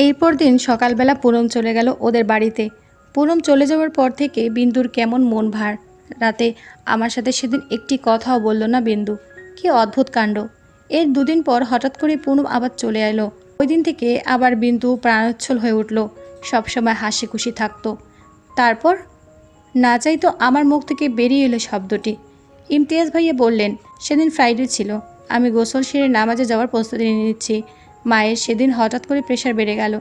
এরপর দিন সকালবেলা পুনম চলে গেল ওদের বাড়িতে। পুনম চলে যাওয়ার পর থেকে বিন্দুর কেমন মন ভার। রাতে আমার সাথে সেদিন একটি কথাও বলল না বিন্দু। কি অদ্ভুত কাণ্ড। এর দুদিন পর হঠাৎ করে পুনম আবার চলে এলো। ওই দিন থেকে আবার বিন্দু প্রাণোচ্ছল হয়ে উঠল, সবসময় হাসি খুশি থাকতো। তারপর না চাইতো আমার মুখ থেকে বেরিয়ে এলো শব্দটি। ইমতিয়াজ ভাইয়া বললেন, সেদিন ফ্রাইডে ছিল, আমি গোসল সেরে নামাজে যাওয়ার প্রস্তুতি নিয়ে নিচ্ছি। মায়ের সেদিন হঠাৎ করে প্রেশার বেড়ে গেল।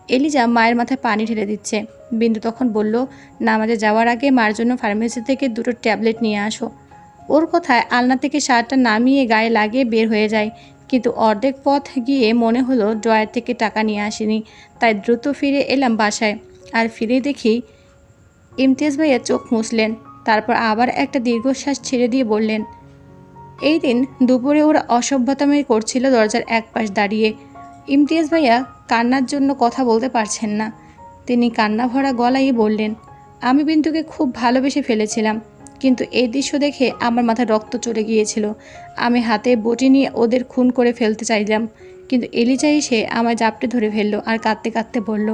এলিজা মায়ের মাথায় পানি ঢেলে দিচ্ছে। বিন্দু তখন বলল, নামাজে যাওয়ার আগে মার জন্য ফার্মেসি থেকে 2টো ট্যাবলেট নিয়ে আসো। ওর কথায় আলনা থেকে শার্টটা নামিয়ে গায়ে লাগিয়ে বের হয়ে যায়, কিন্তু অর্ধেক পথ গিয়ে মনে হলো ড্রয়ার থেকে টাকা নিয়ে আসিনি। তাই দ্রুত ফিরে এলাম বাসায়। আর ফিরে দেখি ইমতিয়াজ ভাইয়া চোখ মুছলেন, তারপর আবার একটা দীর্ঘশ্বাস ছেড়ে দিয়ে বললেন, এই দিন দুপুরে ওরা অসভ্যতামি করছিল দরজার এক পাশ দাঁড়িয়ে। ইমতিয়াজ ভাইয়া কান্নার জন্য কথা বলতে পারছেন না। তিনি কান্না ভরা গলায় বললেন, আমি বিন্দুকে খুব ভালোবেসে ফেলেছিলাম, কিন্তু এই দৃশ্য দেখে আমার মাথায় রক্ত চড়ে গিয়েছিল। আমি হাতে বটি নিয়ে ওদের খুন করে ফেলতে চাইলাম, কিন্তু এলিজা এসে আমায় জাপটে ধরে ফেললো আর কাঁদতে কাঁদতে বলল,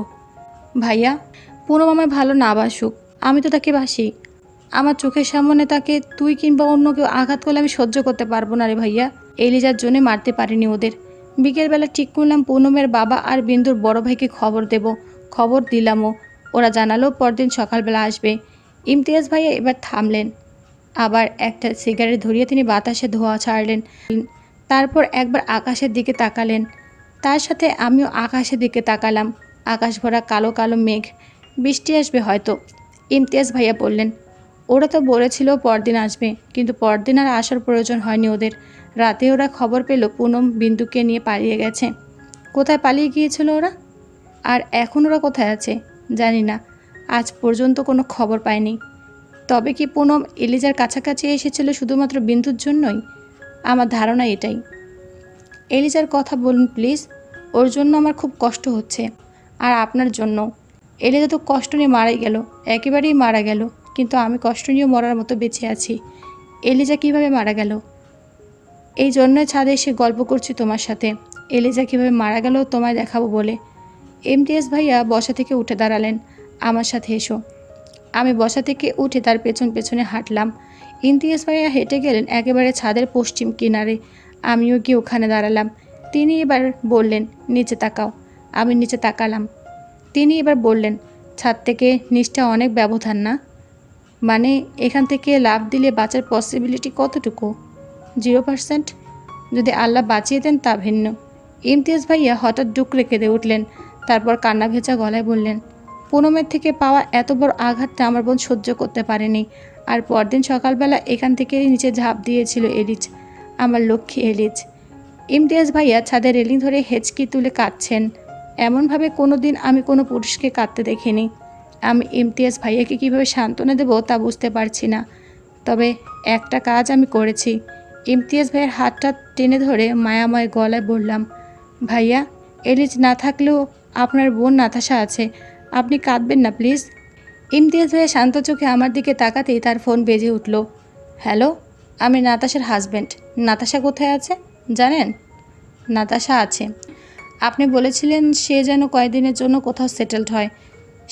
ভাইয়া, পুনম আমায় ভালো না বাসুক, আমি তো তাকে বাসি। আমার চোখের সামনে তাকে তুই কিংবা অন্য কেউ আঘাত করলে আমি সহ্য করতে পারবো না রে ভাইয়া। এলিজার জন্য মারতে পারিনি ওদের। বিকেলবেলা ঠিক করলাম পুনমের বাবা আর বিন্দুর বড় ভাইকে খবর দেব। খবর দিলামও। ওরা জানালো পরদিন সকালবেলা আসবে। ইমতিয়াজ ভাইয়া এবার থামলেন। আবার একটা সিগারেট ধরিয়ে তিনি বাতাসে ধোঁয়া ছাড়লেন। তারপর একবার আকাশের দিকে তাকালেন। তার সাথে আমিও আকাশের দিকে তাকালাম। আকাশ ভরা কালো কালো মেঘ, বৃষ্টি আসবে হয়তো। ইমতিয়াজ ভাইয়া বললেন, ওরা তো বলেছিল পরদিন আসবে, কিন্তু পরদিন আর আসার প্রয়োজন হয়নি ওদের। রাতে ওরা খবর পেল পুনম বিন্দুকে নিয়ে পালিয়ে গেছে। কোথায় পালিয়ে গিয়েছিল ওরা? আর এখন ওরা কোথায় আছে জানি না। আজ পর্যন্ত কোনো খবর পাইনি। তবে কি পুনম এলিজার কাছাকাছি এসেছিল শুধুমাত্র বিন্দুর জন্যই? আমার ধারণা এটাই। এলিজার কথা বলুন প্লিজ, ওর জন্য আমার খুব কষ্ট হচ্ছে। আর আপনার জন্য। এলিজা তো কষ্ট নিয়ে মারাই গেল, একেবারেই মারা গেল, কিন্তু আমি কষ্ট নিয়ে মরার মতো বেঁচে আছি। এলিজা কিভাবে মারা গেল? এই জন্যই ছাদে এসে গল্প করছি তোমার সাথে। এলিজা কিভাবে মারা গেল তোমায় দেখাবো বলে। ইমতিয়াজ ভাইয়া বসা থেকে উঠে দাঁড়ালেন, আমার সাথে এসো। আমি বসা থেকে উঠে তার পেছন পেছনে হাঁটলাম। ইমতিয়াজ ভাইয়া হেঁটে গেলেন একেবারে ছাদের পশ্চিম কিনারে। আমিও গিয়ে ওখানে দাঁড়ালাম। তিনি এবার বললেন, নিচে তাকাও। আমি নিচে তাকালাম। তিনি এবার বললেন, ছাদ থেকে নিচটা অনেক ব্যবধান না? মানে এখান থেকে লাফ দিলে বাঁচার পসিবিলিটি কতটুকু? 0%। যদি আল্লাহ বাঁচিয়ে দেন তা ভিন্ন। ইমতিয়াজ ভাইয়া হঠাৎ ডুকরে কেঁদে উঠলেন। তারপর কান্না ভেজা গলায় বললেন, পুনমের থেকে পাওয়া এত বড় আঘাতটা আমার বোন সহ্য করতে পারেনি। আর পরদিন সকালবেলা এখান থেকে নিচে ঝাঁপ দিয়েছিল এলিজ, আমার লক্ষ্মী এলিজ। ইমতিয়াজ ভাইয়া ছাদের রেলিং ধরে হেঁচকি তুলে কাঁদছেন। এমনভাবে কোনো দিন আমি কোনো পুরুষকে কাঁদতে দেখিনি। আমি ইমতিয়াজ ভাইয়াকে কীভাবে সান্ত্বনা দেব তা বুঝতে পারছি না। তবে একটা কাজ আমি করেছি। ইমতিয়াজ ভাইয়ের হাতটা টেনে ধরে মায়াময় গলায় বললাম, ভাইয়া, এলিজ না থাকলেও আপনার বোন নাতাশা আছে, আপনি কাঁদবেন না প্লিজ। ইমতিয়াজ ভাইয়া শান্ত চোখে আমার দিকে তাকাতেই তার ফোন বেজে উঠল। হ্যালো, আমি নাতাশার হাজব্যান্ড। নাতাশা কোথায় আছে জানেন? নাতাশা আছে। আপনি বলেছিলেন সে যেন কয়েকদিনের জন্য কোথাও সেটেলড হয়।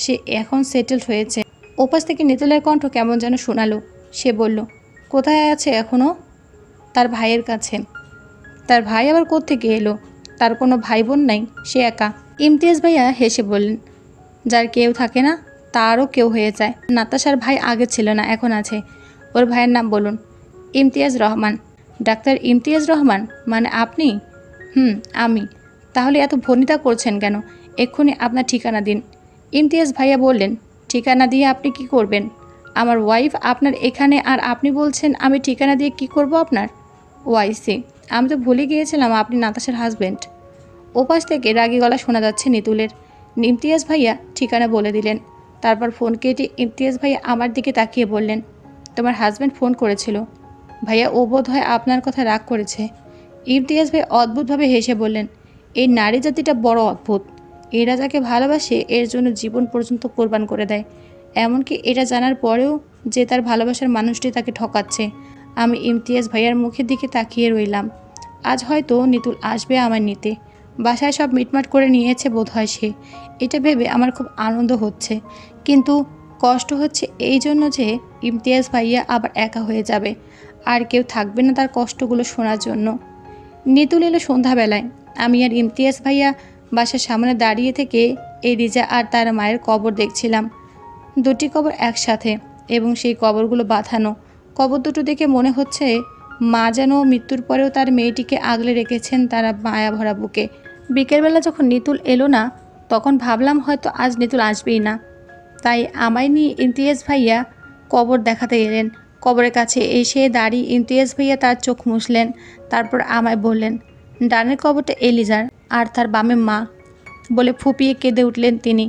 সে এখন সেটেলড হয়েছে। ওপাশ থেকে নিতুলের কণ্ঠ কেমন যেন শোনালো। সে বলল, কোথায় আছে এখনও? তার ভাইয়ের কাছে। তার ভাই আবার কোত্থেকে এলো? তার কোনো ভাই বোন নাই, সে একা। ইমতিয়াজ ভাইয়া হেসে বললেন, যার কেউ থাকে না তারও কেউ হয়ে যায়। নাতাশার ভাই আগে ছিল না, এখন আছে। ওর ভাইয়ের নাম বলুন। ইমতিয়াজ রহমান। ডাক্তার ইমতিয়াজ রহমান মানে আপনি? আমি। তাহলে এত ভনিতা করছেন কেন? এক্ষুনি আপনার ঠিকানা দিন। ইমতিয়াজ ভাইয়া বললেন, ঠিকানা দিয়ে আপনি কি করবেন? আমার ওয়াইফ আপনার এখানে, আর আপনি বলছেন আমি ঠিকানা দিয়ে কি করব আপনার? ওয়াইসি, আমি তো ভুলে গিয়েছিলাম আপনি নাতাশার হাজব্যান্ড। ওপাশ থেকে রাগী গলা শোনা যাচ্ছে নিতুলের। ইমতিয়াজ ভাইয়া ঠিকানা বলে দিলেন। তারপর ফোন কেটে ইমতিয়াজ ভাইয়া আমার দিকে তাকিয়ে বললেন, তোমার হাজব্যান্ড ফোন করেছিল ভাইয়া, ও বোধ হয় আপনার কথা রাগ করেছে। ইমতিয়াজ ভাই অদ্ভুতভাবে হেসে বললেন, এই নারী জাতিটা বড় অদ্ভুত। এরা যাকে ভালোবাসে এর জন্য জীবন পর্যন্ত কোরবান করে দেয়, এমনকি এটা জানার পরেও যে তার ভালোবাসার মানুষটি তাকে ঠকাচ্ছে। আমি ইমতিয়াজ ভাইয়ার মুখের দিকে তাকিয়ে রইলাম। আজ হয়তো নিতুল আসবে আমায় নিতে। বাসায় সব মিটমাট করে নিয়েছে বোধহয় সে। এটা ভেবে আমার খুব আনন্দ হচ্ছে, কিন্তু কষ্ট হচ্ছে এই জন্য যে ইমতিয়াজ ভাইয়া আবার একা হয়ে যাবে, আর কেউ থাকবে না তার কষ্টগুলো শোনার জন্য। নিতুল এলো সন্ধ্যাবেলায়। আমি আর ইমতিয়াজ ভাইয়া বাসার সামনে দাঁড়িয়ে থেকে এই রিজা আর তার মায়ের কবর দেখছিলাম। দুটি কবর একসাথে এবং সেই কবরগুলো বাঁধানো। কবর দুটো দেখে মনে হচ্ছে মা যেন মৃত্যুর পরেও তার মেয়েটিকে আগলে রেখেছেন তারা মায়া ভরা বুকে। বিকেলবেলা যখন নিতুল এলো না, তখন ভাবলাম হয়তো আজ নিতুল আসবেই না, তাই আমায় নিয়ে ইমতিয়াজ ভাইয়া কবর দেখাতে গেলেন। কবরের কাছে এসে দাঁড়িয়ে ইমতিয়াজ ভাইয়া তার চোখ মুছলেন, তারপর আমায় বললেন, ডানের কবরটা এলিজার আর তার বামে মা, বলে ফুপিয়ে কেঁদে উঠলেন তিনি।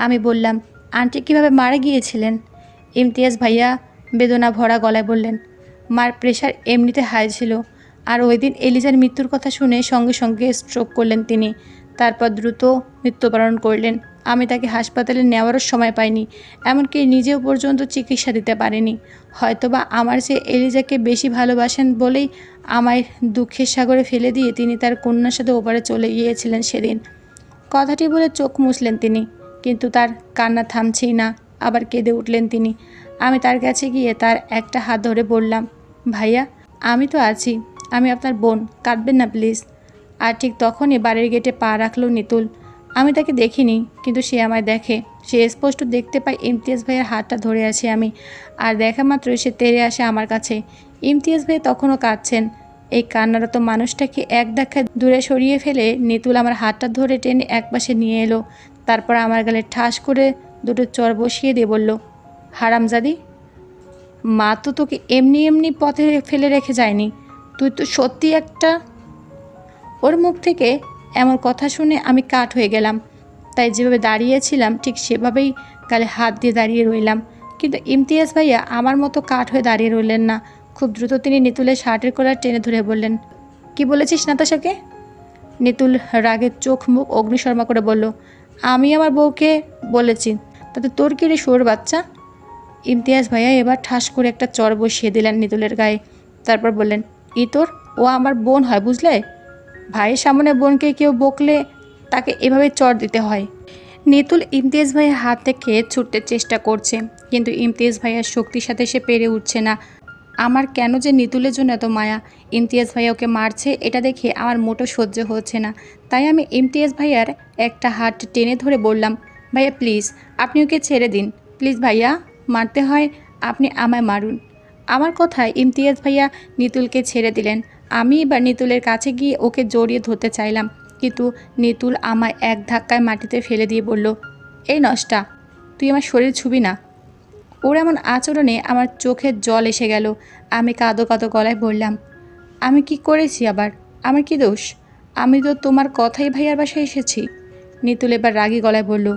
আমি বললাম, আন্টি কীভাবে মারা গিয়েছিলেন? ইমতিয়াজ ভাইয়া বেদনা ভরা গলায় বললেন, মার প্রেশার এমনিতে হাই ছিল, আর ওই দিন এলিজার মৃত্যুর কথা শুনে সঙ্গে সঙ্গে স্ট্রোক করলেন তিনি, তারপর দ্রুত মৃত্যুবরণ করলেন। আমি তাকে হাসপাতালে নেওয়ারও সময় পাইনি, এমনকি নিজেও পর্যন্ত চিকিৎসা দিতে পারিনি। হয়তোবা আমার চেয়ে এলিজাকে বেশি ভালোবাসেন বলেই আমায় দুঃখের সাগরে ফেলে দিয়ে তিনি তার কন্যার সাথে ওপারে চলে গিয়েছিলেন সেদিন। কথাটি বলে চোখ মুছলেন তিনি, কিন্তু তার কান্না থামছেই না, আবার কেঁদে উঠলেন তিনি। আমি তার কাছে গিয়ে তার একটা হাত ধরে বললাম, ভাইয়া আমি তো আছি, আমি আপনার বোন, কাঁদবেন না প্লিজ। আর ঠিক তখনই বাড়ির গেটে পা রাখলো নিতুল। আমি তাকে দেখিনি, কিন্তু সে আমায় দেখে। সে স্পষ্ট দেখতে পায় ইমতিয়াজ ভাইয়ের হাতটা ধরে আছি আমি, আর দেখা মাত্রই সে তেড়ে আসে আমার কাছে। ইমতিয়াজ ভাই তখনও কাঁদছেন। এই কান্নারত মানুষটাকে এক ধাক্কায় দূরে সরিয়ে ফেলে নিতুল আমার হাতটা ধরে টেনে একপাশে নিয়ে এলো, তারপর আমার গালে ঠাস করে দুটো চর বসিয়ে দিয়ে বলল, হারামজাদি, মা তো তোকে এমনি এমনি পথে ফেলে রেখে যায়নি, তুই তো সত্যি একটা। ওর মুখ থেকে এমন কথা শুনে আমি কাঠ হয়ে গেলাম, তাই যেভাবে দাঁড়িয়েছিলাম ঠিক সেভাবেই গালে হাত দিয়ে দাঁড়িয়ে রইলাম। কিন্তু ইমতিয়াজ ভাইয়া আমার মতো কাঠ হয়ে দাঁড়িয়ে রইলেন না। খুব দ্রুত তিনি নিতুলের শার্টের কলার টেনে ধরে বললেন, কি বলেছিস নাতাশাকে? নিতুল রাগের চোখ মুখ অগ্নিশর্মা করে বলল, আমি আমার বউকে বলেছি, তাতে তোর কি রে শুয়োর বাচ্চা? ইমতিয়াজ ভাইয়া এবার ঠাস করে একটা চর বসিয়ে দিলেন নিতুলের গায়ে, তারপর বললেন, তোর ও আমার বোন হয় বুঝলে, ভাইয়ের সামনে বোনকে কেউ বকলে তাকে এভাবে চর দিতে হয়। নিতুল ইমতিয়াজ ভাইয়ের হাত থেকে ছুটতে চেষ্টা করছে, কিন্তু ইমতিয়াজ ভাইয়ার শক্তির সাথে সে পেরে উঠছে না। আমার কেন যে নিতুলের জন্য এত মায়া, ইমতিয়াজ ভাইয়া ওকে মারছে এটা দেখে আমার মোটো সহ্য হচ্ছে না। তাই আমি ইমতিয়াজ ভাইয়ার একটা হাত টেনে ধরে বললাম, ভাইয়া প্লিজ আপনি ওকে ছেড়ে দিন, প্লিজ ভাইয়া, মারতে হয় আপনি আমায় মারুন। আমার কথায় ইমতিয়াজ ভাইয়া নিতুলকে ছেড়ে দিলেন। আমি এবার নিতুলের কাছে গিয়ে ওকে জড়িয়ে ধরতে চাইলাম, কিন্তু নিতুল আমায় এক ধাক্কায় মাটিতে ফেলে দিয়ে বলল, এই নষ্টা, তুই আমার শরীর ছুবি না। ওর এমন আচরণে আমার চোখের জল এসে গেল। আমি কাঁদো কাঁদো গলায় বললাম, আমি কি করেছি আবার, আমার কি দোষ? আমি তো তোমার কথাই ভাইয়ার বাসায় এসেছি। নিতুল এবার রাগী গলায় বলল,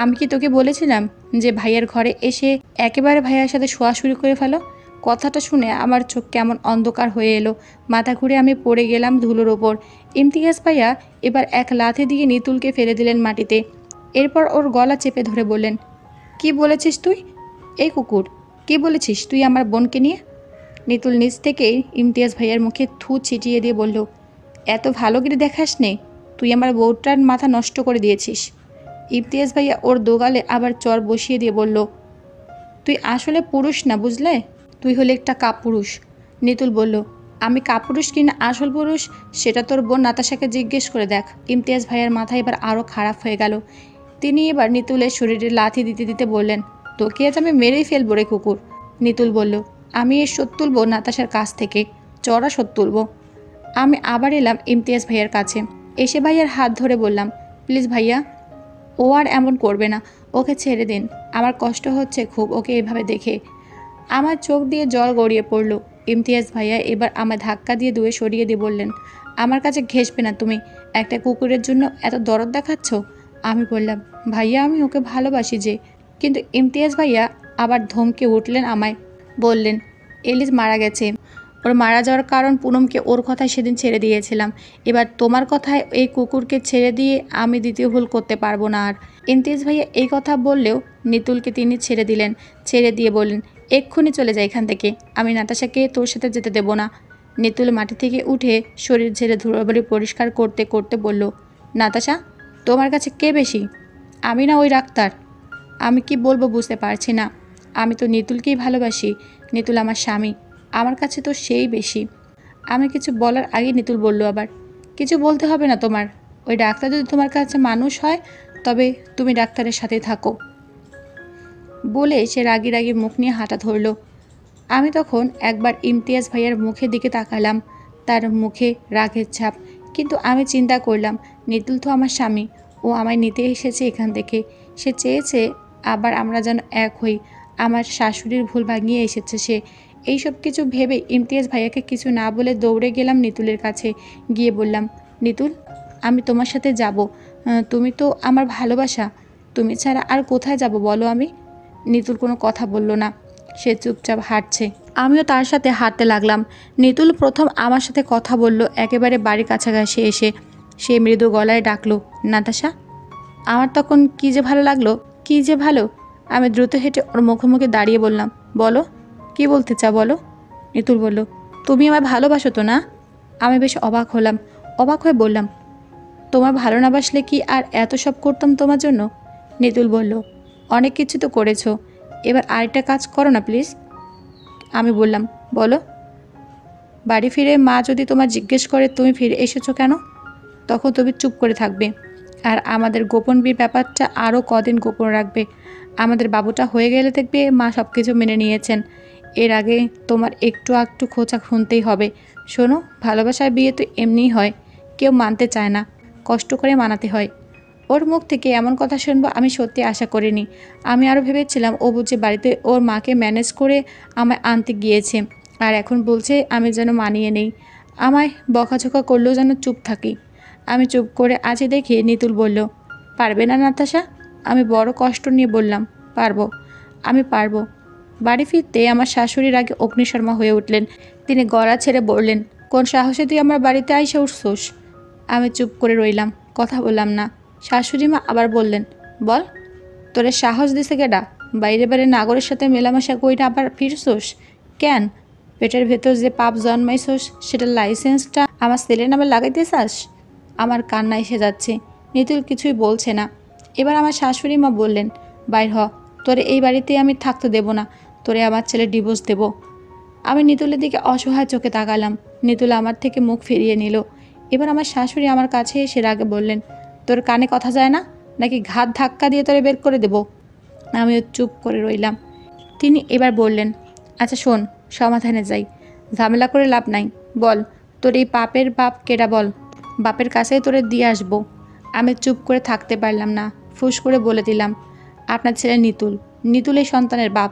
আমি কি তোকে বলেছিলাম যে ভাইয়ার ঘরে এসে একেবারে ভাইয়ার সাথে শোয়া শুরু করে ফেলো? কথাটা শুনে আমার চোখ কেমন অন্ধকার হয়ে এলো, মাথা ঘুরে আমি পড়ে গেলাম ধুলোর ওপর। ইমতিয়াজ ভাইয়া এবার এক লাথি দিয়ে নিতুলকে ফেলে দিলেন মাটিতে। এরপর ওর গলা চেপে ধরে বললেন, কি বলেছিস তুই? এই কুকুর, কি বলেছিস তুই আমার বোনকে নিয়ে? নিতুল নিজ থেকেই ইমতিয়াজ ভাইয়ার মুখে থু ছিটিয়ে দিয়ে বলল, এত ভালোগিরি দেখাস নে, তুই আমার বউটার মাথা নষ্ট করে দিয়েছিস। ইমতিয়াজ ভাইয়া ওর দোগালে আবার চর বসিয়ে দিয়ে বলল, তুই আসলে পুরুষ না বুঝলে, তুই হলে একটা কাপুরুষ। নিতুল বলল, আমি কাপুরুষ কিনা আসল পুরুষ সেটা তোর বোন নাতাশাকে জিজ্ঞেস করে দেখ। ইমতিয়াজ ভাইয়ার মাথা এবার আরও খারাপ হয়ে গেল। তিনি এবার নিতুলের শরীরে লাথি দিতে দিতে বললেন, তোকে আজ আমি মেরেই ফেলবো রে কুকুর। নিতুল বলল, আমি এর শোধ তুলব নাতাশার কাছ থেকে, চড়া শোধ তুলব। আমি আবার এলাম ইমতিয়াজ ভাইয়ার কাছে, এসে ভাইয়ার হাত ধরে বললাম, প্লিজ ভাইয়া, ও আর এমন করবে না, ওকে ছেড়ে দিন, আমার কষ্ট হচ্ছে খুব ওকে এভাবে দেখে। আমার চোখ দিয়ে জল গড়িয়ে পড়ল। ইমতিয়াজ ভাইয়া এবার আমায় ধাক্কা দিয়ে দূরে সরিয়ে দিয়ে বললেন, আমার কাছে ঘেঁষবে না তুমি, একটা কুকুরের জন্য এত দরদ দেখাচ্ছ। আমি বললাম, ভাইয়া আমি ওকে ভালোবাসি যে। কিন্তু ইমতিয়াজ ভাইয়া আবার ধমকে উঠলেন আমায়, বললেন, এলিজ মারা গেছে, ওর মারা যাওয়ার কারণ পুনমকে ওর কথায় সেদিন ছেড়ে দিয়েছিলাম, এবার তোমার কথায় এই কুকুরকে ছেড়ে দিয়ে আমি দ্বিতীয় ভুল করতে পারবো না আর। ইমতিয়াজ ভাইয়া এই কথা বললেও নিতুলকে তিনি ছেড়ে দিলেন, ছেড়ে দিয়ে বললেন, এক্ষুনি চলে যায় এখান থেকে, আমি নাতাশাকে তোর সাথে যেতে দেবো না। নিতুল মাটি থেকে উঠে শরীর ঝেড়ে ধুলোবালি পরিষ্কার করতে করতে বলল, নাতাশা, তোমার কাছে কে বেশি, আমি না ওই ডাক্তার? আমি কি বলবো বুঝতে পারছি না। আমি তো নিতুলকেই ভালোবাসি, নিতুল আমার স্বামী, আমার কাছে তো সেই বেশি। আমি কিছু বলার আগে নিতুল বলল আবার, কিছু বলতে হবে না তোমার। ওই ডাক্তার যদি তোমার কাছে মানুষ হয় তবে তুমি ডাক্তারের সাথে থাকো। বলে সে রাগি রাগি মুখ নিয়ে হাঁটা ধরল। আমি তখন একবার ইমতিয়াজ ভাইয়ার মুখের দিকে তাকালাম, তার মুখে রাগের ছাপ। কিন্তু আমি চিন্তা করলাম, নিতুল তো আমার স্বামী, ও আমায় নিতে এসেছে এখান থেকে। সে চেয়েছে আবার আমরা যেন এক হই। আমার শাশুড়ির ভুল ভাঙিয়ে এসেছে সে। এইসব কিছু ভেবে ইমতিয়াজ ভাইয়াকে কিছু না বলে দৌড়ে গেলাম নিতুলের কাছে। গিয়ে বললাম, নিতুল, আমি তোমার সাথে যাব। তুমি তো আমার ভালোবাসা, তুমি ছাড়া আর কোথায় যাব বলো আমি? নিতুল কোনো কথা বলল না, সে চুপচাপ হাঁটছে। আমিও তার সাথে হাঁটতে লাগলাম। নিতুল প্রথম আমার সাথে কথা বলল একেবারে বাড়ির কাছাকাছি এসে। সে মৃদু গলায় ডাকলো, নাতাশা। আমার তখন কী যে ভালো লাগলো, কী যে ভালো। আমি দ্রুত হেঁটে ওর মুখোমুখি দাঁড়িয়ে বললাম, বলো, কি বলতে চাও বলো? নিতুল বলল, তুমি আমায় ভালোবাসো তো না? আমি বেশ অবাক হলাম। অবাক হয়ে বললাম, তোমার ভালো না বাসলে কি আর এত সব করতাম তোমার জন্য? নিতুল বলল, অনেক কিছু তো করেছো, এবার আরেকটা কাজ করো না প্লিজ। আমি বললাম, বলো। বাড়ি ফিরে মা যদি তোমার জিজ্ঞেস করে তুমি ফিরে এসেছো কেন, তখন তুমি চুপ করে থাকবে। আর আমাদের গোপন বিয়ের ব্যাপারটা আরও কদিন গোপন রাখবে। আমাদের বাবুটা হয়ে গেলে দেখবে মা সব কিছু মেনে নিয়েছেন। এর আগে তোমার একটু একটু খোঁচা শুনতেই হবে। শোনো, ভালোবাসার বিয়ে তো এমনিই হয়, কেউ মানতে চায় না, কষ্ট করে মানাতে হয়। ওর মুখ থেকে এমন কথা শুনবো আমি সত্যি আশা করিনি। আমি আরও ভেবেছিলাম ও বুঝে বাড়িতে ওর মাকে ম্যানেজ করে আমায় আনতে গিয়েছে, আর এখন বলছে আমি যেন মানিয়ে নেই। আমায় বকাঝকা করলেও যেন চুপ থাকি। আমি চুপ করে আছি দেখে নিতুল বলল, পারবে না নাতাশা? আমি বড় কষ্ট নিয়ে বললাম, পারবো, আমি পারবো। বাড়ি ফিরতে আমার শাশুড়ির আগে অগ্নিশর্মা হয়ে উঠলেন। তিনি গলা ছেড়ে বললেন, কোন সাহসে তুই আমার বাড়িতে আইসে উঠছোস? আমি চুপ করে রইলাম, কথা বললাম না। শাশুড়ি মা আবার বললেন, বল, তোরে সাহস দিছে কেডা? বাইরে বাইরে নাগরের সাথে মেলামেশা কইরা আবার ফিরছোস কেন? পেটের ভেতর যে পাপ জন্মাইছোস সেটার লাইসেন্সটা আমার ছেলের নামে লাগাইতে চাস? আমার কান্না এসে যাচ্ছে। নিতুল কিছুই বলছে না। এবার আমার শাশুড়ি মা বললেন, বাইর হ, তোরে এই বাড়িতে আমি থাকতে দেব না, তোরে আমার ছেলে ডিভোর্স দেব। আমি নিতুলের দিকে অসহায় চোখে তাকালাম। নিতুল আমার থেকে মুখ ফিরিয়ে নিল। এবার আমার শাশুড়ি আমার কাছে এসে রাগে বললেন, তোর কানে কথা যায় না নাকি ঘাত ধাক্কা দিয়ে তোরে বের করে দেব? আমিও চুপ করে রইলাম। তিনি এবার বললেন, আচ্ছা শোন, সমাধানে যাই, ঝামেলা করে লাভ নাই। বল, তোর এই পাপের বাপ কেডা বল, বাপের কাছেই তোরে দিয়ে আসবো। আমি চুপ করে থাকতে পারলাম না, ফুস করে বলে দিলাম, আপনার ছেলে নিতুল, নিতুল এই সন্তানের বাপ।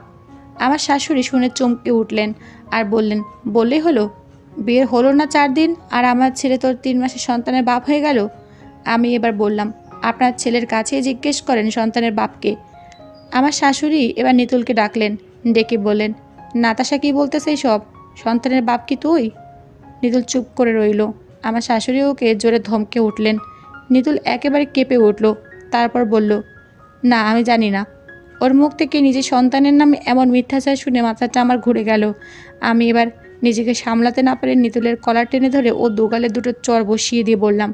আমার শাশুড়ি শুনে চমকে উঠলেন আর বললেন, বললেই হলো? বিয়ের হলো না 4 দিন আর আমার ছেলে তোর 3 মাসের সন্তানের বাপ হয়ে গেল? আমি এবার বললাম, আপনার ছেলের কাছে জিজ্ঞেস করেন সন্তানের বাপকে। আমার শাশুড়ি এবার নিতুলকে ডাকলেন, ডেকে বললেন, নাতাশা কি বলতেছে সব? সন্তানের বাপ কি তুই? নিতুল চুপ করে রইল। আমার শাশুড়ি ওকে জোরে ধমকে উঠলেন। নিতুল একেবারে কেঁপে উঠল। তারপর বলল, না, আমি জানি না। ওর মুখ থেকে নিজের সন্তানের নামে এমন মিথ্যাচার শুনে মাথাটা আমার ঘুরে গেল। আমি এবার নিজেকে সামলাতে না পারে নিতুলের কলার টেনে ধরে ও দুগালে দুটো চর বসিয়ে দিয়ে বললাম,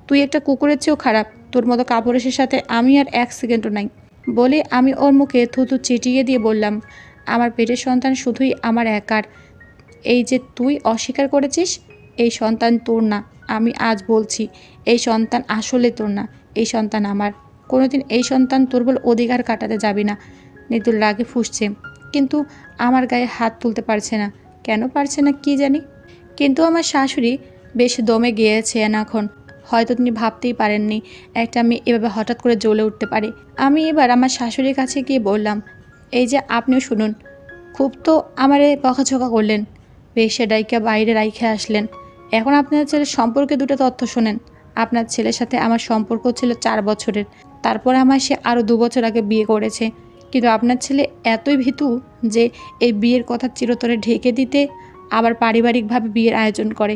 তুই একটা কুকুরের চেয়েও খারাপ, তোর মতো কাপুরুষের সাথে আমি আর 1 সেকেন্ডও নাই। বলে আমি ওর মুখে থুতু চিটিয়ে দিয়ে বললাম, আমার পেটের সন্তান শুধুই আমার একার। এই যে তুই অস্বীকার করেছিস, এই সন্তান তোর না। আমি আজ বলছি, এই সন্তান আসলে তোর না, এই সন্তান আমার। কোনোদিন এই সন্তান তোর বলে অধিকার কাটাতে যাবি না। নিতুল রাগে ফুঁসছে, কিন্তু আমার গায়ে হাত তুলতে পারছে না। কেন পারছে না কি জানি। কিন্তু আমার শাশুড়ি বেশ দমে গিয়েছেন এখন। হয়তো তিনি ভাবতেই পারেননি একটা মেয়ে এভাবে হঠাৎ করে জ্বলে উঠতে পারে। আমি এবার আমার শাশুড়ির কাছে গিয়ে বললাম, এই যে আপনিও শুনুন, খুব তো আমারে বকাঝকা করলেন, বেশে ডাইকা বাইরে রাইখে আসলেন। এখন আপনার ছেলের সম্পর্কে দুটো তথ্য শোনেন। আপনার ছেলের সাথে আমার সম্পর্ক ছিল 4 বছরের। তারপর আমার সে আরও 2 বছর আগে বিয়ে করেছে। কিন্তু আপনার ছেলে এতই ভীতু যে এই বিয়ের কথা চিরতরে ঢেকে দিতে আবার পারিবারিকভাবে বিয়ের আয়োজন করে।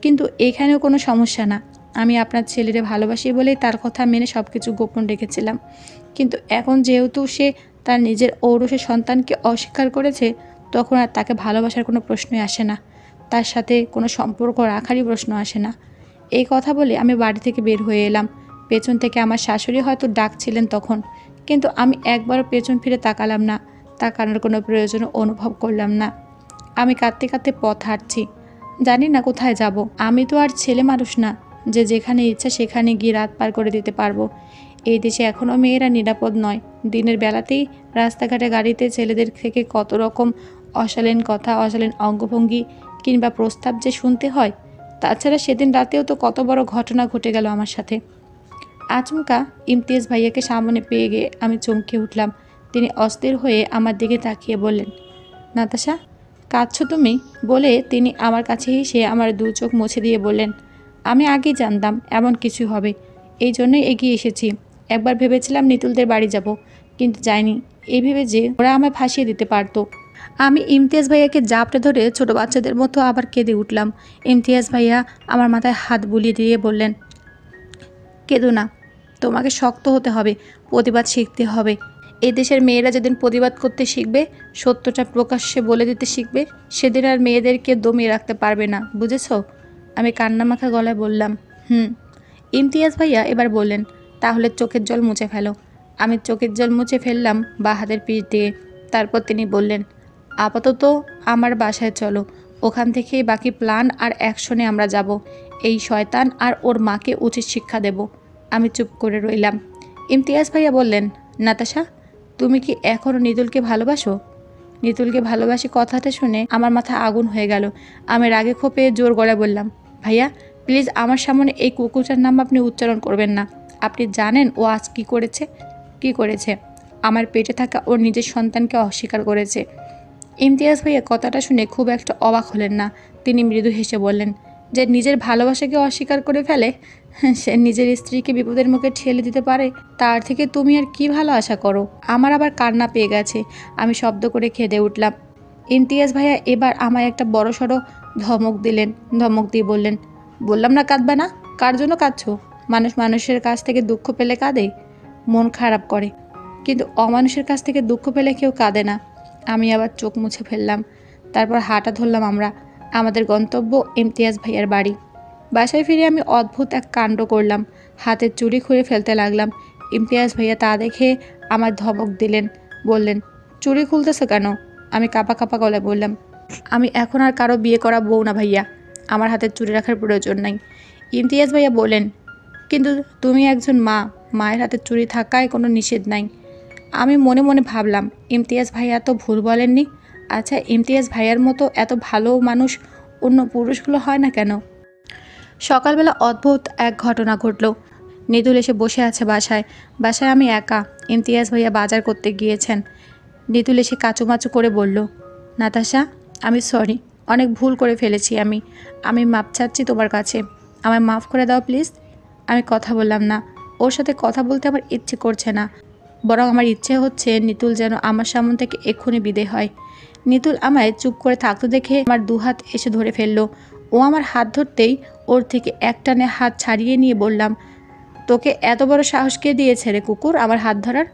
কিন্তু এখানেও কোনো সমস্যা না। আমি আপনার ছেলেরে ভালোবাসি বলেই তার কথা মেনে সব কিছু গোপন রেখেছিলাম। কিন্তু এখন যেহেতু সে তার নিজের ঔরসের সন্তানকে অস্বীকার করেছে, তখন আর তাকে ভালোবাসার কোনো প্রশ্নই আসে না, তার সাথে কোনো সম্পর্ক রাখারই প্রশ্ন আসে না। এই কথা বলে আমি বাড়ি থেকে বের হয়ে এলাম। পেছন থেকে আমার শাশুড়ি হয়তো ডাকছিলেন তখন, কিন্তু আমি একবারও পেছন ফিরে তাকালাম না, তাকানোর কোনো প্রয়োজন অনুভব করলাম না। আমি কাঁদতে কাঁদতে পথ হাঁটছি, জানি না কোথায় যাব। আমি তো আর ছেলে মানুষ না যে যেখানে ইচ্ছা সেখানে গিয়ে রাত পার করে দিতে পারবো। এই দেশে এখনও মেয়েরা নিরাপদ নয়। দিনের বেলাতেই রাস্তাঘাটে গাড়িতে ছেলেদের থেকে কত রকম অশালীন কথা, অশালীন অঙ্গভঙ্গি কিংবা প্রস্তাব যে শুনতে হয়। তাছাড়া সেদিন রাতেও তো কত বড় ঘটনা ঘটে গেল আমার সাথে। আচমকা ইমতিয়াজ ভাইয়াকে সামনে পেয়ে গিয়ে আমি চমকে উঠলাম। তিনি অস্থির হয়ে আমার দিকে তাকিয়ে বললেন, নাতাশা, কাঁদছো তুমি? বলে তিনি আমার কাছে এসে আমার দু চোখ মুছে দিয়ে বললেন, আমি আগেই জানতাম এমন কিছু হবে, এই জন্যই এগিয়ে এসেছি। একবার ভেবেছিলাম নিতুলদের বাড়ি যাব, কিন্তু যাইনি এই ভেবে যে ওরা আমায় ফাঁসিয়ে দিতে পারতো। আমি ইমতিয়াজ ভাইয়াকে জাপটে ধরে ছোট বাচ্চাদের মতো আবার কেঁদে উঠলাম। ইমতিয়াজ ভাইয়া আমার মাথায় হাত বুলিয়ে দিয়ে বললেন, কেঁদো না, তোমাকে শক্ত হতে হবে, প্রতিবাদ শিখতে হবে। এদেশের মেয়েরা যেদিন প্রতিবাদ করতে শিখবে, সত্যটা প্রকাশ্যে বলে দিতে শিখবে, সেদিন আর মেয়েদেরকে দমিয়ে রাখতে পারবে না, বুঝেছ? আমি কান্নামাখা গলায় বললাম, হুম। ইমতিয়াজ ভাইয়া এবার বললেন, তাহলে চোখের জল মুছে ফেলো। আমি চোখের জল মুছে ফেললাম বা হাতের পিঠ দিয়ে। তারপর তিনি বললেন, আপাতত আমার বাসায় চলো, ওখান থেকেই বাকি প্ল্যান আর অ্যাকশনে আমরা যাব। এই শয়তান আর ওর মাকে উচিত শিক্ষা দেব। আমি চুপ করে রইলাম। ইমতিয়াজ ভাইয়া বললেন, নাতাশা, তুমি কি এখনও নিতুলকে ভালোবাসো? নিতুলকে ভালোবাসি কথাটা শুনে আমার মাথা আগুন হয়ে গেল। আমি রাগে ক্ষোভে জোর গলায় বললাম, ভাইয়া প্লিজ আমার সামনে এই কুকুরটার নাম আপনি উচ্চারণ করবেন না। আপনি জানেন ও আজ কী করেছে? কি করেছে? আমার পেটে থাকা ওর নিজের সন্তানকে অস্বীকার করেছে। ইমতিয়াজ ভাইয়া কথাটা শুনে খুব একটা অবাক হলেন না। তিনি মৃদু হেসে বললেন, যে নিজের ভালোবাসাকে অস্বীকার করে ফেলে, সে নিজের স্ত্রীকে বিপদের মুখে ঠেলে দিতে পারে, তার থেকে তুমি আর কি ভালো আশা করো? আমার আবার কান্না পেয়ে গেছে। আমি শব্দ করে কেঁদে উঠলাম। ইমতিয়াজ ভাইয়া এবার আমায় একটা বড়সড় ধমক দিলেন। ধমক দিয়ে বললেন, বললাম না কাঁদবে না? কার জন্য কাঁদছো? মানুষ মানুষের কাছ থেকে দুঃখ পেলে কাঁদে, মন খারাপ করে, কিন্তু অমানুষের কাছ থেকে দুঃখ পেলে কেউ কাঁদে না। আমি আবার চোখ মুছে ফেললাম। তারপর হাঁটা ধরলাম আমরা। আমাদের গন্তব্য ইমতিয়াজ ভাইয়ার বাড়ি। বাসায় ফিরে আমি অদ্ভুত এক কাণ্ড করলাম। হাতের চুড়ি খুলে ফেলতে লাগলাম। ইমতিয়াজ ভাইয়া তা দেখে আমার ধমক দিলেন, বললেন, চুড়ি খুলতেছো কেন? আমি কাঁপা কাঁপা গলায় বললাম, আমি এখন আর কারো বিয়ে করা বউ না ভাইয়া, আমার হাতের চুড়ি রাখার প্রয়োজন নাই। ইমতিয়াজ ভাইয়া বললেন, কিন্তু তুমি একজন মা, মায়ের হাতের চুড়ি থাকায় কোনো নিষেধ নাই। আমি মনে মনে ভাবলাম, ইমতিয়াজ ভাইয়া তো ভুল বলেননি। আচ্ছা, ইমতিয়াজ ভাইয়ার মতো এত ভালো মানুষ অন্য পুরুষগুলো হয় না কেন? সকালবেলা অদ্ভুত এক ঘটনা ঘটল। নিতুল এসে বসে আছে বাসায়। বাসায় আমি একা। ইমতিয়াজ ভাইয়া বাজার করতে গিয়েছেন। নিতুল এসে কাচুমাচু করে বলল, নাতাশা, আমি সরি, অনেক ভুল করে ফেলেছি। আমি মাপ চাচ্ছি তোমার কাছে, আমায় মাফ করে দাও প্লিজ। আমি কথা বললাম না। ওর সাথে কথা বলতে আমার ইচ্ছে করছে না, বরং আমার ইচ্ছে হচ্ছে নিতুল যেন আমার সামনে থেকে এক্ষুনি বিদায় হয়। নিতুল আমায় চুপ করে থাকতে দেখে আমার দুহাত এসে ধরে ফেলল। ও আমার হাত ধরতেই ওর থেকে একটানে হাত ছাড়িয়ে নিয়ে বললাম, তোকে এত বড় সাহস কে দিয়েছে রে কুকুর আমার হাত ধরার?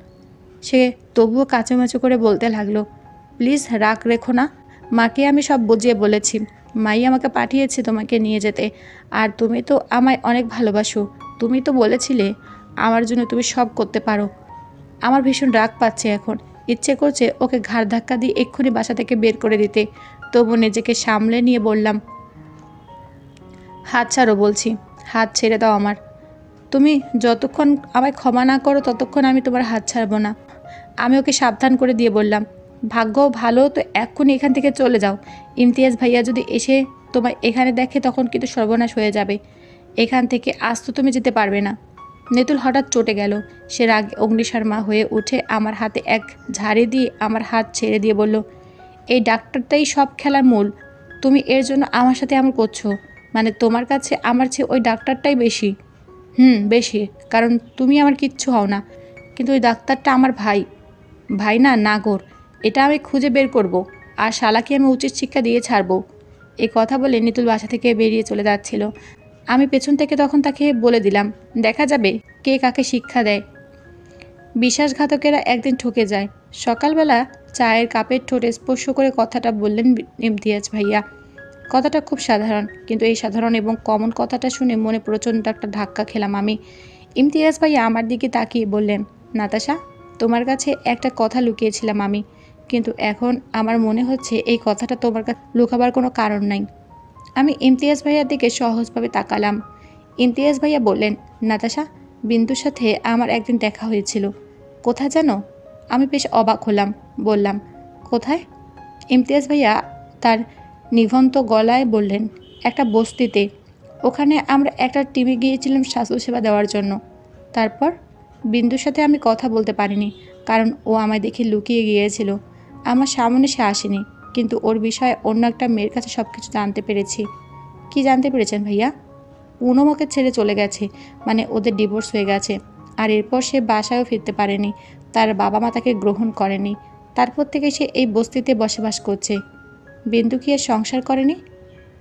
সে তবুও কাচুমাচু করে বলতে লাগলো, প্লিজ রাগ রেখো না, মাকে আমি সব বুঝিয়ে বলেছি। মাই আমাকে পাঠিয়েছে তোমাকে নিয়ে যেতে। আর তুমি তো আমায় অনেক ভালোবাসো। তুমি তো বলেছিলে আমার জন্য তুমি সব করতে পারো। আমার ভীষণ রাগ পাচ্ছে এখন। ইচ্ছে করছে ওকে ঘাড় ধাক্কা দিয়ে এক্ষুনি বাসা থেকে বের করে দিতে। তবু নিজেকে সামলে নিয়ে বললাম, হাত ছাড়ো বলছি, হাত ছেড়ে দাও আমার। তুমি যতক্ষণ আমায় ক্ষমা না করো ততক্ষণ আমি তোমার হাত ছাড়বো না। আমি ওকে সাবধান করে দিয়ে বললাম, ভাগ্য ভালো তো এক্ষুনি এখান থেকে চলে যাও। ইমতিয়াজ ভাইয়া যদি এসে তোমায় এখানে দেখে তখন কিন্তু সর্বনাশ হয়ে যাবে। এখান থেকে আজ তো তুমি যেতে পারবে না। নেতুল হঠাৎ চটে গেল। সে রাগে অগ্নিশর্মা হয়ে উঠে আমার হাতে এক ঝাড়ি দিয়ে আমার হাত ছেড়ে দিয়ে বলল, এই ডাক্তারটাই সব খেলার মূল। তুমি এর জন্য আমার সাথে এমন করছো? মানে তোমার কাছে আমার চেয়ে ওই ডাক্তারটাই বেশি? বেশি, কারণ তুমি আমার কিচ্ছু হও না। কিন্তু ওই ডাক্তারটা আমার ভাই। ভাই না, নাগর। এটা আমি খুঁজে বের করব, আর শালাকে আমি উচিত শিক্ষা দিয়ে ছাড়বো। এই কথা বলে নিতুল বাসা থেকে বেরিয়ে চলে যাচ্ছিল। আমি পেছন থেকে তখন তাকে বলে দিলাম, দেখা যাবে কে কাকে শিক্ষা দেয়। বিশ্বাসঘাতকেরা একদিন ঠকে যায়। সকালবেলা চায়ের কাপের ঠোঁটে স্পর্শ করে কথাটা বললেন ইমতিয়াজ ভাইয়া। কথাটা খুব সাধারণ, কিন্তু এই সাধারণ এবং কমন কথাটা শুনে মনে প্রচণ্ড একটা ধাক্কা খেলাম আমি। ইমতিয়াজ ভাইয়া আমার দিকে তাকিয়ে বললেন, নাতাশা, তোমার কাছে একটা কথা লুকিয়েছিলাম আমি, কিন্তু এখন আমার মনে হচ্ছে এই কথাটা তোমার কাছে লুকাবার কোনো কারণ নাই। আমি ইমতিয়াজ ভাইয়ার দিকে সহজভাবে তাকালাম। ইমতিয়াজ ভাইয়া বললেন, নাতাশা, বিন্দুর সাথে আমার একদিন দেখা হয়েছিল। কোথায় জানো? আমি বেশ অবাক হলাম। বললাম, কোথায়? ইমতিয়াজ ভাইয়া তার নিভন্ত গলায় বললেন, একটা বস্তিতে। ওখানে আমরা একটা টিমে গিয়েছিলাম স্বাস্থ্যসেবা দেওয়ার জন্য। তারপর বিন্দুর সাথে আমি কথা বলতে পারিনি, কারণ ও আমায় দেখে লুকিয়ে গিয়েছিল। আমার সামনে সে আসেনি, কিন্তু ওর বিষয়ে অন্য একটা মেয়ের কাছে সব কিছু জানতে পেরেছি। কি জানতে পেরেছেন ভাইয়া? পুনম ওকে ছেড়ে চলে গেছে, মানে ওদের ডিভোর্স হয়ে গেছে। আর এরপর সে বাসায়ও ফিরতে পারেনি, তার বাবা মা তাকে গ্রহণ করেনি। তারপর থেকে সে এই বস্তিতে বসবাস করছে। বিন্দু কি আর সংসার করেনি?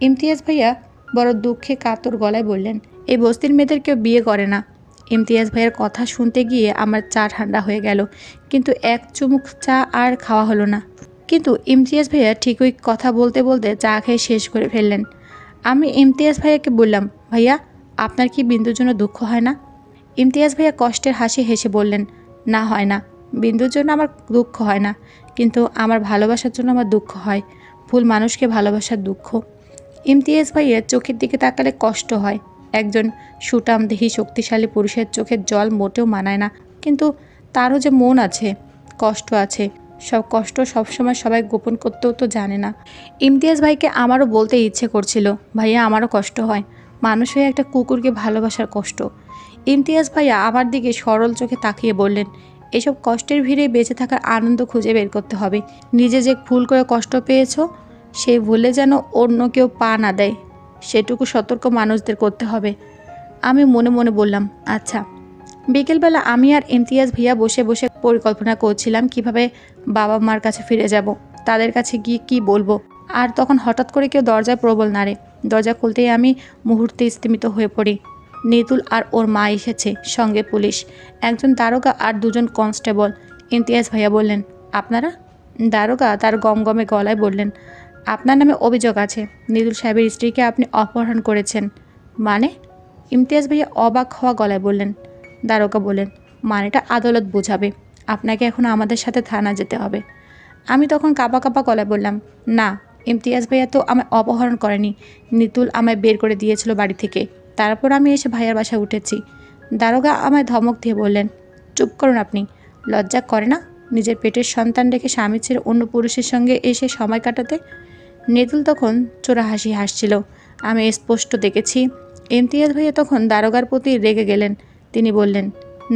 ইমতিয়াজ ভাইয়া বড় দুঃখে কাতর গলায় বললেন, এই বস্তির মেয়েদের কেউ বিয়ে করে না। ইমতিয়াজ ভাইয়ের কথা শুনতে গিয়ে আমার চা ঠান্ডা হয়ে গেল, কিন্তু এক চুমুক চা আর খাওয়া হলো না। কিন্তু ইমতিয়াজ ভাইয়া ঠিকই কথা বলতে বলতে চা খেয়ে শেষ করে ফেললেন। আমি ইমতিয়াজ ভাইয়াকে বললাম, ভাইয়া, আপনার কি বিন্দুর জন্য দুঃখ হয় না? ইমতিয়াজ ভাইয়া কষ্টের হাসি হেসে বললেন, না, হয় না। বিন্দুর জন্য আমার দুঃখ হয় না, কিন্তু আমার ভালোবাসার জন্য আমার দুঃখ হয়। ভুল মানুষকে ভালোবাসার দুঃখ। ইমতিয়াজ ভাইয়ের চোখের দিকে তাকালে কষ্ট হয়। একজন সুঠামদেহী শক্তিশালী পুরুষের চোখের জল মোটেও মানায় না, কিন্তু তারও যে মন আছে, কষ্ট আছে। সব কষ্ট সবসময় সবাই গোপন করতেও তো জানে না। ইমতিয়াজ ভাইকে আমারও বলতে ইচ্ছে করছিল, ভাইয়া, আমারও কষ্ট হয়। মানুষ হয়ে একটা কুকুরকে ভালোবাসার কষ্ট। ইমতিয়াজ ভাইয়া আমার দিকে সরল চোখে তাকিয়ে বললেন, এসব কষ্টের ভিড়ে বেঁচে থাকার আনন্দ খুঁজে বের করতে হবে। নিজে যে ভুল করে কষ্ট পেয়েছো, সেই ভুলে যেন অন্য কেউ পা না দেয়, সেটুকু সতর্ক মানুষদের করতে হবে। আমি মনে মনে বললাম, আচ্ছা। বিকেলবেলা আমি আর ইমতিয়াজ ভাইয়া বসে বসে পরিকল্পনা করছিলাম কিভাবে বাবা মার কাছে ফিরে যাব, তাদের কাছে গিয়ে কি বলবো। আর তখন হঠাৎ করে কেউ দরজায় প্রবল নাড়ে। দরজা খুলতেই আমি মুহূর্তে স্তিমিত হয়ে পড়ি। নিতুল আর ওর মা এসেছে, সঙ্গে পুলিশ, একজন দারোগা আর দুজন কনস্টেবল। ইমতিয়াজ ভাইয়া বললেন, আপনারা? দারোগা তার গমগমে গলায় বললেন, আপনার নামে অভিযোগ আছে। নিতুল সাহেবের স্ত্রীকে আপনি অপহরণ করেছেন। মানে? ইমতিয়াজ ভাইয়া অবাক হওয়া গলায় বললেন। দারোগা বললেন, মানেটা আদালত বোঝাবে। আপনাকে এখন আমাদের সাথে থানা যেতে হবে। আমি তখন কাঁপা কাঁপা গলায় বললাম, না, ইমতিয়াজ ভাইয়া তো আমায় অপহরণ করেনি। নিতুল আমায় বের করে দিয়েছিল বাড়ি থেকে, তারপর আমি এসে ভাইয়ার বাসায় উঠেছি। দারোগা আমায় ধমক দিয়ে বললেন, চুপ করুন আপনি। লজ্জা করে না নিজের পেটের সন্তান রেখে স্বামী ছেড়ে অন্য পুরুষের সঙ্গে এসে সময় কাটাতে? নিতুল তখন চোরা হাসি হাসছিল। আমি স্পষ্ট দেখেছি ইমতিয়াজ ভাইয়া তখন দারোগার প্রতি রেগে গেলেন। তিনি বললেন,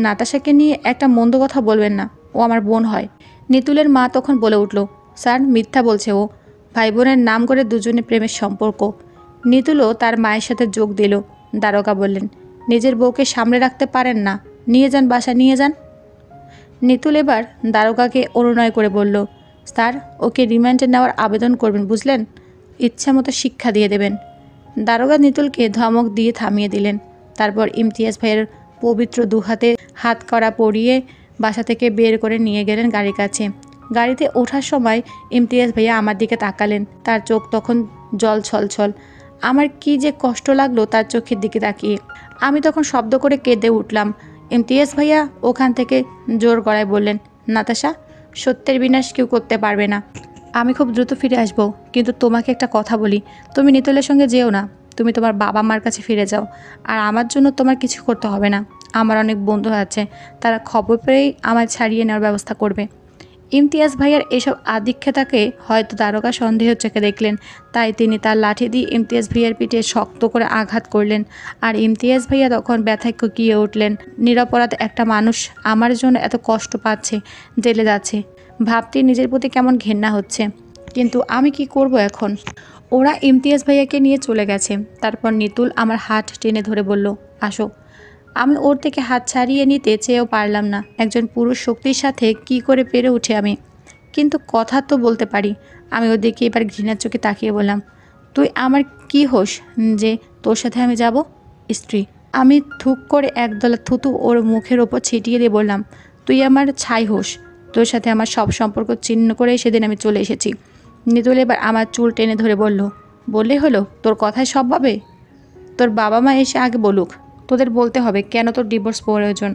নাতাশাকে নিয়ে একটা মন্দ কথা বলবেন না, ও আমার বোন হয়। নিতুলের মা তখন বলে উঠল, স্যার, মিথ্যা বলছে ও। ভাই বোনের নাম করে দুজনে প্রেমের সম্পর্ক। নিতুলও তার মায়ের সাথে যোগ দিল। দারোগা বললেন, নিজের বউকে সামলে রাখতে পারেন না, নিয়ে যান, বাসা নিয়ে যান। নিতুল এবার দারোগাকে অনুনয় করে বলল, স্যার, ওকে রিমান্ডে নেওয়ার আবেদন করবেন, বুঝলেন? ইচ্ছা মতো শিক্ষা দিয়ে দেবেন। দারোগা নিতুলকে ধমক দিয়ে থামিয়ে দিলেন। তারপর ইমতিয়াজ ভাইয়ের পবিত্র দুহাতে হাত কড়া পরিয়ে বাসা থেকে বের করে নিয়ে গেলেন গাড়ির কাছে। গাড়িতে ওঠার সময় ইমতিয়াজ ভাইয়া আমার দিকে তাকালেন। তার চোখ তখন জল ছলছল। আমার কি যে কষ্ট লাগলো তার চোখের দিকে তাকিয়ে। আমি তখন শব্দ করে কেঁদে উঠলাম। ইমতিয়াজ ভাইয়া ওখান থেকে জোর গলায় বললেন, নাতাশা, সত্যের বিনাশ কেউ করতে পারবে না। আমি খুব দ্রুত ফিরে আসব, কিন্তু তোমাকে একটা কথা বলি, তুমি নিতুলের সঙ্গে যেও না। তুমি তোমার বাবা মার কাছে ফিরে যাও। আর আমার জন্য তোমার কিছু করতে হবে না। আমার অনেক বন্ধু আছে, তারা খবর পেয়েই আমায় ছাড়িয়ে নেওয়ার ব্যবস্থা করবে। ইমতিয়াজ ভাইয়ার এসব আদিক্ষেতাকে হয়তো দারোগা সন্দেহের চোখে দেখলেন, তাই তিনি তার লাঠি দিয়ে ইমতিয়াজ ভাইয়ার পিঠে শক্ত করে আঘাত করলেন। আর ইমতিয়াজ ভাইয়া তখন ব্যথায় কুকিয়ে উঠলেন। নিরপরাধ একটা মানুষ আমার জন্য এত কষ্ট পাচ্ছে, জেলে যাচ্ছে, ভাবতে নিজের প্রতি কেমন ঘেন্না হচ্ছে। কিন্তু আমি কি করব এখন? ওরা ইমতিয়াজ ভাইয়াকে নিয়ে চলে গেছে। তারপর নিতুল আমার হাত টেনে ধরে বলল, আসো। আমি ওর থেকে হাত ছাড়িয়ে নিতে চেয়েও পারলাম না। একজন পুরুষ শক্তির সাথে কি করে পেরে উঠে আমি? কিন্তু কথা তো বলতে পারি। আমি ওদিকে এবার ঘৃণার চোখে তাকিয়ে বললাম, তুই আমার কি হোস যে তোর সাথে আমি যাব? স্ত্রী। আমি থুক করে একদলা থুতু ওর মুখের ওপর ছিটিয়ে দিয়ে বললাম, তুই আমার ছাই হোস। তোর সাথে আমার সব সম্পর্ক ছিন্ন করে সেদিন আমি চলে এসেছি। নিতুল এবার আমার চুল টেনে ধরে বলল, বললেই হলো? তোর কথায় সব পাবে? তোর বাবা মা এসে আগে বলুক, তোদের বলতে হবে কেন তোর ডিভোর্স প্রয়োজন।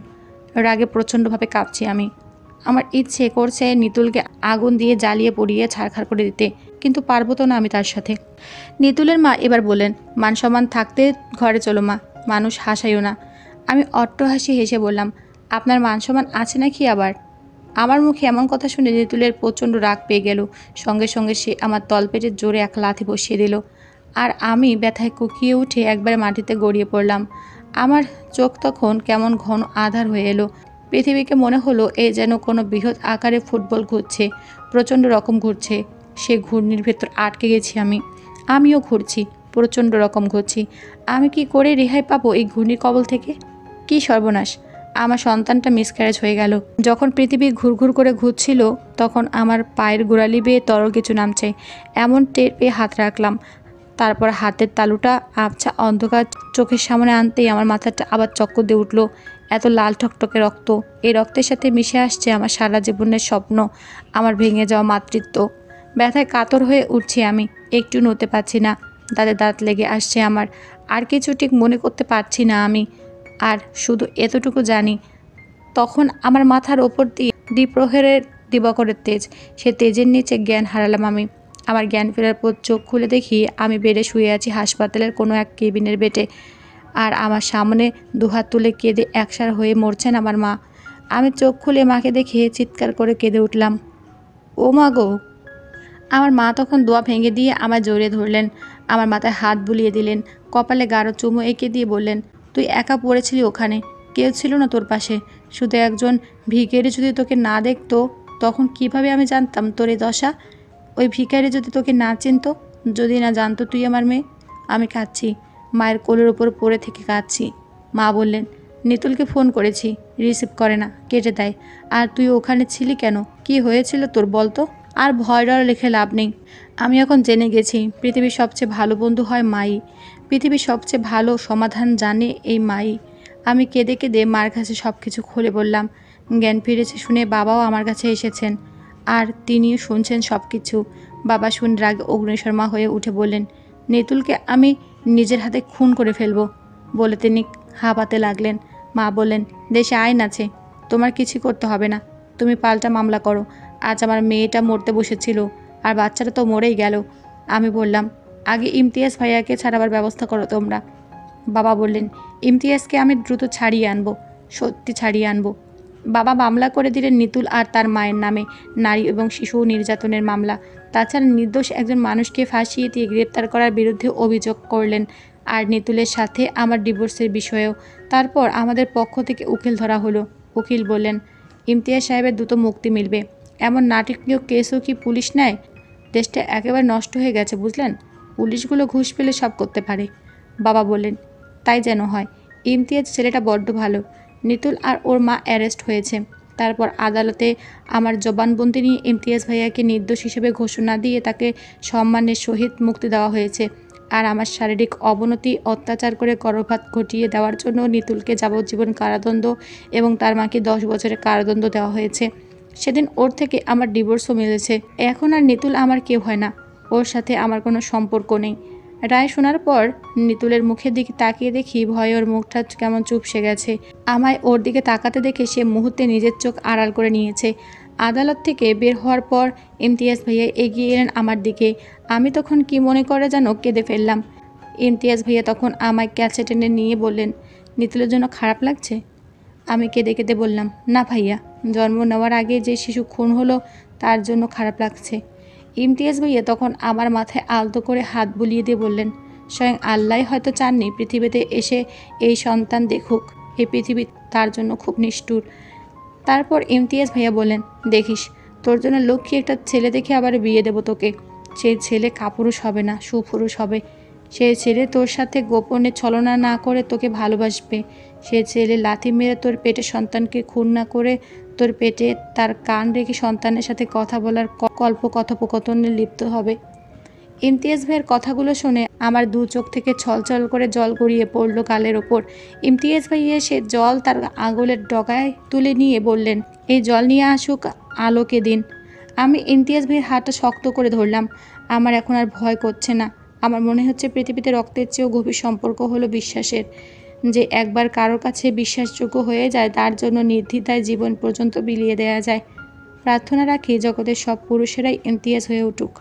রাগে প্রচণ্ডভাবে কাঁপছি আমি। আমার ইচ্ছে করছে নিতুলকে আগুন দিয়ে জ্বালিয়ে পুড়িয়ে ছারখার করে দিতে, কিন্তু পারবো তো না আমি তার সাথে। নিতুলের মা এবার বললেন, মান সম্মান থাকতে ঘরে চলো মা, মানুষ হাসাইও না। আমি অট্টহাসি হেসে বললাম, আপনার মান সম্মান আছে নাকি আবার? আমার মুখে এমন কথা শুনে নিতুলের প্রচণ্ড রাগ পেয়ে গেল। সঙ্গে সঙ্গে সে আমার তলপেটের জোরে এক লাথি বসিয়ে দিল, আর আমি ব্যথায় কুকিয়ে উঠে একবারে মাটিতে গড়িয়ে পড়লাম। আমার চোখ তখন কেমন ঘন আধার হয়ে এলো। পৃথিবীকে মনে হলো এ যেন কোনো বৃহৎ আকারে ফুটবল ঘুরছে, প্রচণ্ড রকম ঘুরছে। সে ঘূর্ণির ভেতর আটকে গেছি আমিও ঘুরছি, প্রচণ্ড রকম ঘুরছি। আমি কি করে রেহাই পাবো এই ঘূর্ণির কবল থেকে? কি সর্বনাশ, আমার সন্তানটা মিসক্যারেজ হয়ে গেল। যখন পৃথিবী ঘুরঘুর করে ঘুরছিল তখন আমার পায়ের গোড়ালি বেয়ে তরল কিছু নামছে এমন টের পেয়ে হাত রাখলাম। তারপর হাতের তালুটা আবছা অন্ধকার চোখের সামনে আনতেই আমার মাথাটা আবার চক্কর দিয়ে উঠল। এত লাল টকটকে রক্ত, এই রক্তের সাথে মিশে আসছে আমার সারা জীবনের স্বপ্ন, আমার ভেঙে যাওয়া মাতৃত্ব। ব্যথায় কাতর হয়ে উঠছি আমি, একটু নড়তে পারছি না, দাঁতে দাঁত লেগে আসছে আমার। আর কিছু ঠিক মনে করতে পারছি না আমি, আর শুধু এতটুকু জানি তখন আমার মাথার ওপর দিয়ে দ্বিপ্রহরের দিবাকরের তেজ, সে তেজের নিচে জ্ঞান হারালাম আমি। আমার জ্ঞান ফেরার পর চোখ খুলে দেখি আমি বেডে শুয়ে আছি হাসপাতালের কোনো এক কেবিনের বেডে, আর আমার সামনে দুহাত তুলে কেঁদে একসার হয়ে মরছেন আমার মা। আমি চোখ খুলে মাকে দেখে চিৎকার করে কেঁদে উঠলাম, ও মা গো। আমার মা তখন দোয়া ভেঙে দিয়ে আমার জড়িয়ে ধরলেন, আমার মাথায় হাত বুলিয়ে দিলেন, কপালে গাঢ় চুমু এঁকে দিয়ে বললেন, তুই একা পড়েছিলি ওখানে, কেউ ছিল না তোর পাশে, শুধু একজন ভিখারি যদি তোকে না দেখতো তখন কিভাবে আমি জানতাম তোর এই দশা? ওই ভিখারি যদি তোকে না চিনতো, যদি না জানতো তুই আমার মেয়ে। আমি কাঁদছি, মায়ের কোলের ওপর পড়ে থেকে কাঁদছি। মা বললেন, নিতুলকে ফোন করেছি, রিসিভ করে না, কেটে দেয়। আর তুই ওখানে ছিলি কেন? কি হয়েছিল তোর বলতো? আর ভয় ডর লিখে লাভ নেই। আমি এখন জেনে গেছি পৃথিবীর সবচেয়ে ভালো বন্ধু হয় মাই। পৃথিবীর সবচেয়ে ভালো সমাধান জানে এই মাই। আমি কেঁদে কেঁদে মার কাছে সব কিছু খুলে বললাম। জ্ঞান ফিরেছে শুনে বাবাও আমার কাছে এসেছেন, আর তিনিও শুনছেন সব কিছু। বাবা শুনে রাগে অগ্নিশর্মা হয়ে উঠে বললেন, নিতুলকে আমি নিজের হাতে খুন করে ফেলবো বলে তিনি হাঁপাতে লাগলেন। মা বললেন, দেশে আইন আছে, তোমার কিছু করতে হবে না, তুমি পাল্টা মামলা করো। আজ আমার মেয়েটা মরতে বসেছিল, আর বাচ্চাটা তো মরেই গেল। আমি বললাম, আগে ইমতিয়াজ ভাইয়াকে ছাড়াবার ব্যবস্থা করো তোমরা। বাবা বললেন, ইমতিয়াজকে আমি দ্রুত ছাড়িয়ে আনবো, সত্যি ছাড়িয়ে আনবো। বাবা মামলা করে দিলেন নিতুল আর তার মায়ের নামে নারী এবং শিশু নির্যাতনের মামলা। তাছাড়া নির্দোষ একজন মানুষকে ফাঁসিয়ে দিয়ে গ্রেপ্তার করার বিরুদ্ধে অভিযোগ করলেন, আর নিতুলের সাথে আমার ডিভোর্সের বিষয়েও। তারপর আমাদের পক্ষ থেকে উকিল ধরা হলো। উকিল বললেন, ইমতিয়াজ সাহেবের দ্রুত মুক্তি মিলবে। এমন নাটকীয় কেসও কি পুলিশ নেয়? দেশটা একেবারে নষ্ট হয়ে গেছে বুঝলেন, পুলিশগুলো ঘুষ পেলে সব করতে পারে। বাবা বললেন, তাই যেন হয়। ইমতিয়াজ ছেলেটা বড্ড ভালো। নিতুল আর ওর মা অ্যারেস্ট হয়েছে। তারপর আদালতে আমার জবানবন্দি নিয়ে ইমতিয়াজ ভাইয়াকে নির্দোষ হিসেবে ঘোষণা দিয়ে তাকে সম্মানের সহিত মুক্তি দেওয়া হয়েছে। আর আমার শারীরিক অবনতি অত্যাচার করে গর্ভপাত ঘটিয়ে দেওয়ার জন্য নিতুলকে যাবজ্জীবন কারাদণ্ড এবং তার মাকে 10 বছরের কারাদণ্ড দেওয়া হয়েছে। সেদিন ওর থেকে আমার ডিভোর্সও মিলেছে। এখন আর নিতুল আমার কেউ হয় না, ওর সাথে আমার কোনো সম্পর্ক নেই। রায় শোনার পর নিতুলের মুখের দিকে তাকিয়ে দেখি ভয়ে ওর মুখটা কেমন চুপসে গেছে। আমায় ওর দিকে তাকাতে দেখে সে মুহূর্তে নিজের চোখ আড়াল করে নিয়েছে। আদালত থেকে বের হওয়ার পর ইমতিয়াজ ভাইয়া এগিয়ে এলেন আমার দিকে। আমি তখন কি মনে করে যেন কেঁদে ফেললাম। ইমতিয়াজ ভাইয়া তখন আমায় ক্যাচে টেনে নিয়ে বললেন, নিতুলের জন্য খারাপ লাগছে? আমি কেঁদে কেঁদে বললাম, না ভাইয়া, জন্ম নেওয়ার আগে যে শিশু খুন হলো তার জন্য খারাপ লাগছে। ইমতিয়াজ ভাইয়া তখন আমার মাথায় আলতো করে হাত বুলিয়ে দিয়ে বললেন, স্বয়ং আল্লাহ হয়তো চাননি পৃথিবীতে এসে এই সন্তান দেখুক। এই পৃথিবী তার জন্য খুব নিষ্ঠুর। তারপর ইমতিয়াজ ভাইয়া বললেন, দেখিস, তোর জন্য লক্ষ্মী একটা ছেলে দেখে আবার বিয়ে দেবো তোকে। সেই ছেলে কাপুরুষ হবে না, সুপুরুষ হবে। সেই ছেলে তোর সাথে গোপনে ছলনা না করে তোকে ভালোবাসবে। সে ছেলে লাথি মেরে তোর পেটে সন্তানকে খুন না করে তোর পেটে তার কান রেখে সন্তানের সাথে কথা বলার কথোপকথনে লিপ্ত হবে। ইমতিয়াজ ভাইয়ের কথাগুলো শুনে আমার দু চোখ থেকে ছলছল করে জল গড়িয়ে পড়ল গালের ওপর। ইমতিয়াজ ভাইয়া সে জল তার আঙুলের ডগায় তুলে নিয়ে বললেন, এই জল নিয়ে আসুক আলোকে দিন। আমি ইমতিয়াজ ভাইয়ের হাতটা শক্ত করে ধরলাম। আমার এখন আর ভয় করছে না। আমার মনে হচ্ছে পৃথিবীতে রক্তের চেয়েও গভীর সম্পর্ক হলো বিশ্বাসের। যে একবার কারোর কাছে বিশ্বাসযোগ্য হয়ে যায় তার জন্য নির্দ্বিধায় জীবন পর্যন্ত বিলিয়ে দেওয়া যায়। প্রার্থনা রাখি জগতের সব পুরুষেরাই ইমতিয়াজ হয়ে উঠুক।